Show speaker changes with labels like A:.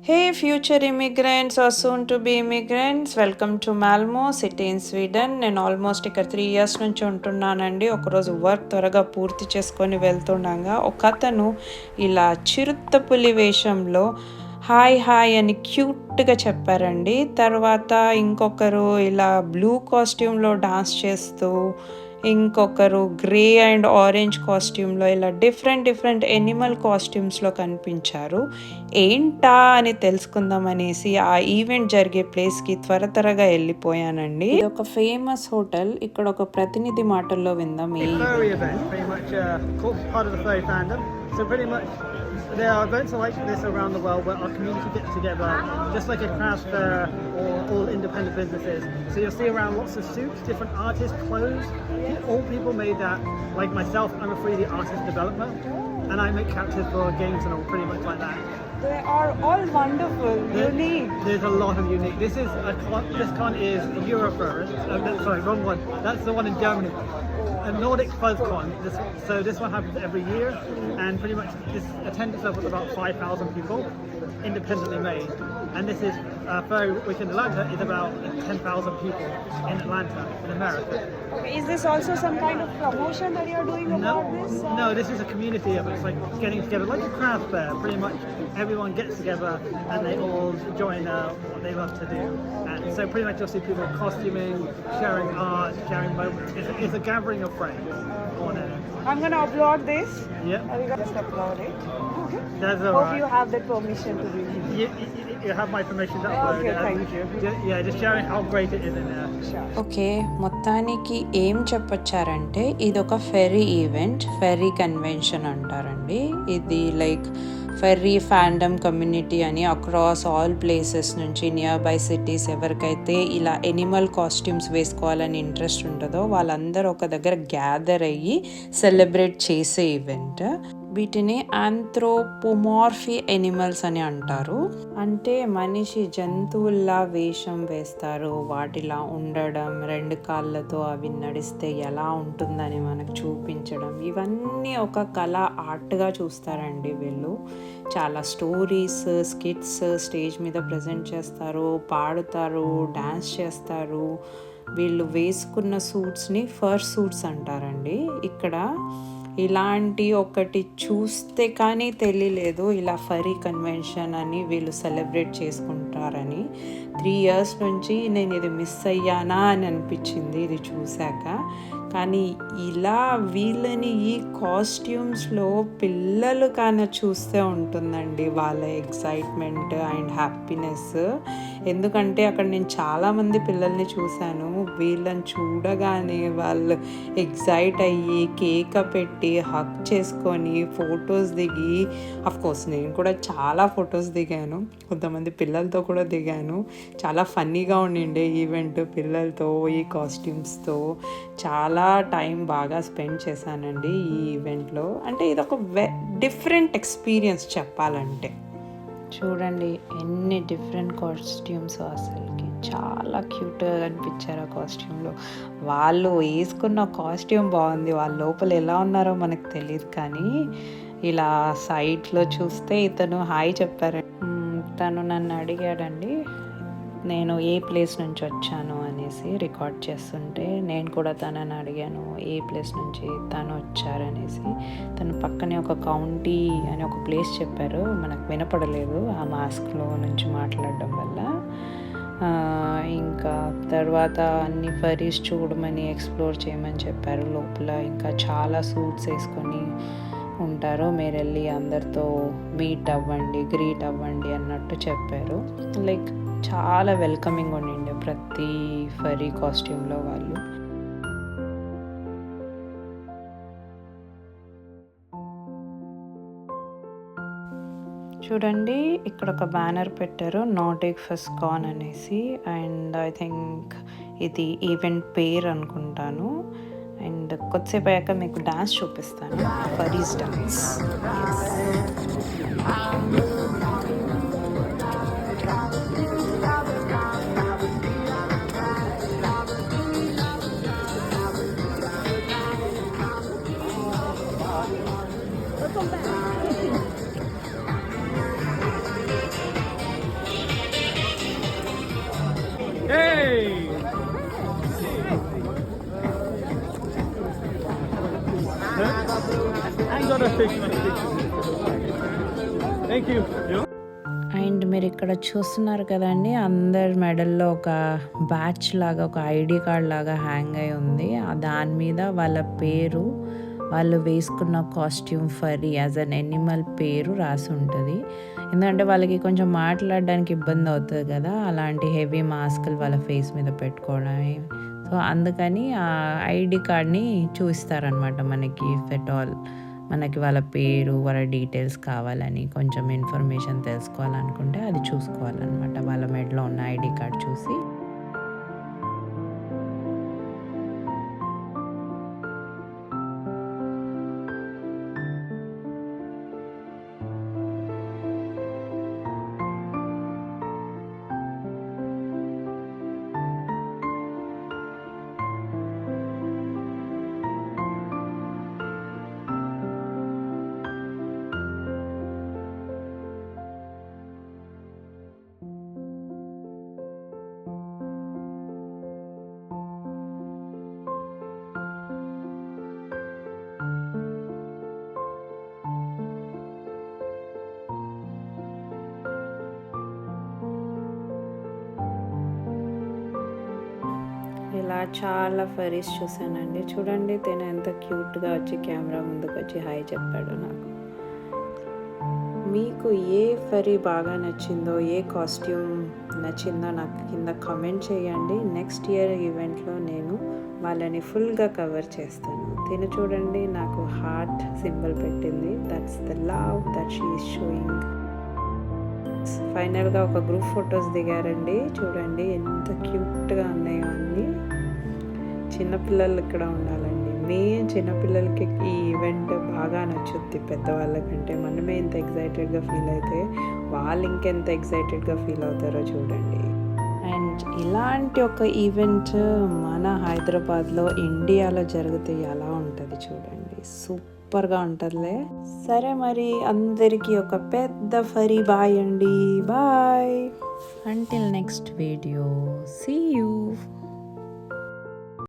A: Hey, future immigrants or soon to be immigrants, welcome to Malmo, city in Sweden. నేను almost ఇక్కడ 3 years నుంచి ఉంటున్నానండి. ఒకరోజు work త్వరగా పూర్తి చేసుకొని వెళ్తుండగా ఒకతను ఇలా చిరుతపులి వేషంలో హాయ్ హాయ్ అని క్యూట్గా చెప్పారండి. తర్వాత ఇంకొకరు ఇలా బ్లూ కాస్ట్యూమ్లో డాన్స్ చేస్తూ, ఇంకొకరు గ్రే అండ్ ఆరెంజ్ కాస్ట్యూమ్లో ఇలా డిఫరెంట్ ఎనిమల్ కాస్ట్యూమ్స్లో కనిపించారు. ఏంటా అని తెలుసుకుందాం అనేసి ఆ ఈవెంట్ జరిగే ప్లేస్కి త్వరగా వెళ్ళిపోయానండి. ఇది ఒక ఫేమస్ హోటల్. ఇక్కడ ఒక ప్రతినిధి మాటల్లో విందాం.
B: There are events like this around the world where our community gets together, just like a craft fair or all independent businesses. So you'll see around lots of suits, different artists, clothes. All people made that. Like myself, I'm a 3D artist developer, and I make characters for games and all, pretty much like that.
A: They are all wonderful, unique.
B: There's a lot of unique. This con is Eurofurist. Sorry, wrong one. That's the one in Germany. A Nordic FuzzCon. This one happens every year, and pretty much this attendance level is about 5,000 people, independently made. And this is Furry Week in Atlanta is about 10,000 people in Atlanta, in America.
A: Okay, is this also some kind of promotion that you're doing about this?
B: No, this is a community of it. It's like getting together, like a craft fair. Pretty much everyone gets together and they all join what they love to do. And so pretty much you'll see people costuming, sharing art, sharing moments. It's a gathering of friends.
A: I'm gonna upload this.
B: Yeah.
A: Are you gonna just upload it? Okay.
B: That's all
A: Hope
B: right.
A: you have that permission to do it.
B: You have my permission to upload
A: Okay,
B: it.
A: thank you.
B: Yeah, just sharing how great it is in there.
A: Sure. Okay, మొత్తానికి ఏం చెప్పొచ్చారంటే ఇది ఒక ferry event, ferry convention అంటారండి. ఇది like ferry fandom community అని across all places నుంచి near by cities ఎవరికైతే ఇలా ఎనిమల్ కాస్ట్యూమ్స్ వేసుకోవాలని ఇంట్రెస్ట్ ఉంటుందో వాళ్ళందరూ ఒక దగ్గర గ్యాదర్ అయ్యి సెలబ్రేట్ చేసే ఈవెంట్. వీటిని ఆంథ్రోపోమార్ఫీ ఎనిమల్స్ అని అంటారు. అంటే మనిషి జంతువుల్లా వేషం వేస్తారు, వాటిలా ఉండడం, 2 కాళ్ళతో అవి నడిస్తే ఎలా ఉంటుందని మనకు చూపించడం, ఇవన్నీ ఒక కళ ఆర్ట్గా చూస్తారండి వీళ్ళు. చాలా స్టోరీస్, స్కిట్స్ స్టేజ్ మీద ప్రజెంట్ చేస్తారు, పాడుతారు, డాన్స్ చేస్తారు. వీళ్ళు వేసుకున్న సూట్స్ని ఫర్ సూట్స్ అంటారండి. ఇక్కడ ఇలాంటి ఒకటి చూస్తే కానీ తెలియలేదు ఇలా ఫరీ కన్వెన్షన్ అని వీళ్ళు సెలబ్రేట్ చేసుకుంటారని. 3 years నుంచి నేను ఇది మిస్ అయ్యానా అని అనిపించింది ఇది చూశాక. కానీ ఇలా వీళ్ళని ఈ కాస్ట్యూమ్స్లో పిల్లలు కానీ చూస్తే ఉంటుందండి వాళ్ళ ఎక్సైట్మెంట్ అండ్ హ్యాపీనెస్. ఎందుకంటే అక్కడ నేను చాలామంది పిల్లల్ని చూశాను. వీళ్ళని చూడగానే వాళ్ళు ఎక్సైట్ అయ్యి కేక్ పెట్టి హగ్ చేసుకొని ఫొటోస్ దిగి, అఫ్కోర్స్ నేను కూడా చాలా ఫొటోస్ దిగాను, కొంతమంది పిల్లలతో కూడా దిగాను. చాలా ఫన్నీగా ఉండిండే ఈవెంట్ పిల్లలతో, ఈ కాస్ట్యూమ్స్తో చాలా టైం బాగా స్పెండ్ చేశానండి ఈ ఈవెంట్లో. అంటే ఇదొక డిఫరెంట్ ఎక్స్పీరియన్స్ చెప్పాలంటే. చూడండి ఎన్ని డిఫరెంట్ కాస్ట్యూమ్స్, అసలుకి చాలా క్యూట్గా కనిపించారు ఆ కాస్ట్యూమ్లో. వాళ్ళు వేసుకున్న కాస్ట్యూమ్ బాగుంది, వాళ్ళ లోపల ఎలా ఉన్నారో మనకు తెలియదు. కానీ ఇలా సైట్లో చూస్తే ఇతను హాయ్ చెప్పారు. తను నన్ను అడిగాడండి నేను ఏ ప్లేస్ నుంచి వచ్చాను అనేసి రికార్డ్ చేస్తుంటే. నేను కూడా తనని అడిగాను ఏ ప్లేస్ నుంచి తను వచ్చారనేసి. తను పక్కనే ఒక కౌంటీ అని ఒక ప్లేస్ చెప్పారు, మనకు వినపడలేదు ఆ మాస్క్లో నుంచి మాట్లాడడం వల్ల. ఇంకా తర్వాత అన్ని ఫరీస్ చూడమని, ఎక్స్ప్లోర్ చేయమని చెప్పారు. లోపల ఇంకా చాలా సూట్స్ వేసుకొని ఉంటారు, మీరు వెళ్ళి అందరితో మీట్ అవ్వండి, గ్రీట్ అవ్వండి అన్నట్టు చెప్పారు. లైక్ చాలా వెల్కమింగ్ ఉండిండే ప్రతి ఫరీ కాస్ట్యూమ్లో వాళ్ళు. చూడండి ఇక్కడ ఒక బ్యానర్ పెట్టారు, నార్డిక్ ఫెస్కాన్ అనేసి. అండ్ ఐ థింక్ ఇది ఈవెంట్ పేరు అనుకుంటాను. అండ్ కొద్దిసేపు అయ్యాక మీకు డాన్స్ చూపిస్తాను, ఫరీస్ డాన్స్.
B: Thank you.
A: అండ్ మీరు ఇక్కడ చూస్తున్నారు కదండి, అందరి మెడల్లో ఒక బ్యాచ్ లాగా, ఒక ఐడి కార్డ్ లాగా హ్యాంగ్ అయి ఉంది. దాని మీద వాళ్ళ పేరు, వాళ్ళు వేసుకున్న కాస్ట్యూమ్ ఫరీ యాజ్ అన్ ఎనిమల్ పేరు రాసి ఉంటుంది. ఎందుకంటే వాళ్ళకి కొంచెం మాట్లాడడానికి ఇబ్బంది అవుతుంది కదా, అలాంటి హెవీ మాస్కులు వాళ్ళ ఫేస్ మీద పెట్టుకోవడం. సో అందుకని ఆ ఐడి కార్డ్ని చూపిస్తారనమాట మనకి. ఇఫ్ ఎట్ ఆల్ మనకి వాళ్ళ పేరు, వాళ్ళ డీటెయిల్స్ కావాలని, కొంచెం ఇన్ఫర్మేషన్ తెలుసుకోవాలనుకుంటే అది చూసుకోవాలన్నమాట, వాళ్ళ మెడలో ఉన్న ఐడి కార్డ్ చూసి. ఇలా చాలా ఫరీస్ చూసానండి. చూడండి తను ఎంత క్యూట్గా వచ్చి కెమెరా ముందుకు వచ్చి హాయ్ చెప్పాడు నాకు. మీకు ఏ ఫరీ బాగా నచ్చిందో, ఏ కాస్ట్యూమ్ నచ్చిందో నాకు కింద కామెంట్ చేయండి. నెక్స్ట్ ఇయర్ ఈవెంట్లో నేను వాళ్ళని ఫుల్గా కవర్ చేస్తాను. తిను చూడండి నాకు హార్ట్ సింబల్ పెట్టింది. That's the love that she is showing. ఫైనల్గా ఒక గ్రూప్ ఫొటోస్ దిగారండి. చూడండి ఎంత క్యూట్గా ఉన్నాయో అన్నీ. చిన్నపిల్లలు ఇక్కడ ఉండాలండి. మెయిన్ చిన్నపిల్లలకి ఈ ఈవెంట్ బాగా నచ్చుద్ది పెద్దవాళ్ళకంటే. మనమే ఇంత ఎగ్జైటెడ్గా ఫీల్ అయితే వాళ్ళు ఇంకెంత ఎగ్జైటెడ్గా ఫీల్ అవుతారో చూడండి. అండ్ ఇలాంటి ఒక ఈవెంట్ మన హైదరాబాద్లో, ఇండియాలో జరిగితే ఎలా ఉంటుంది చూడండి. సూపర్గా ఉంటుందిలే. సరే మరి అందరికీ ఒక పెద్ద ఫరీ బాయ్ అండి. Bye. Until next video. See you.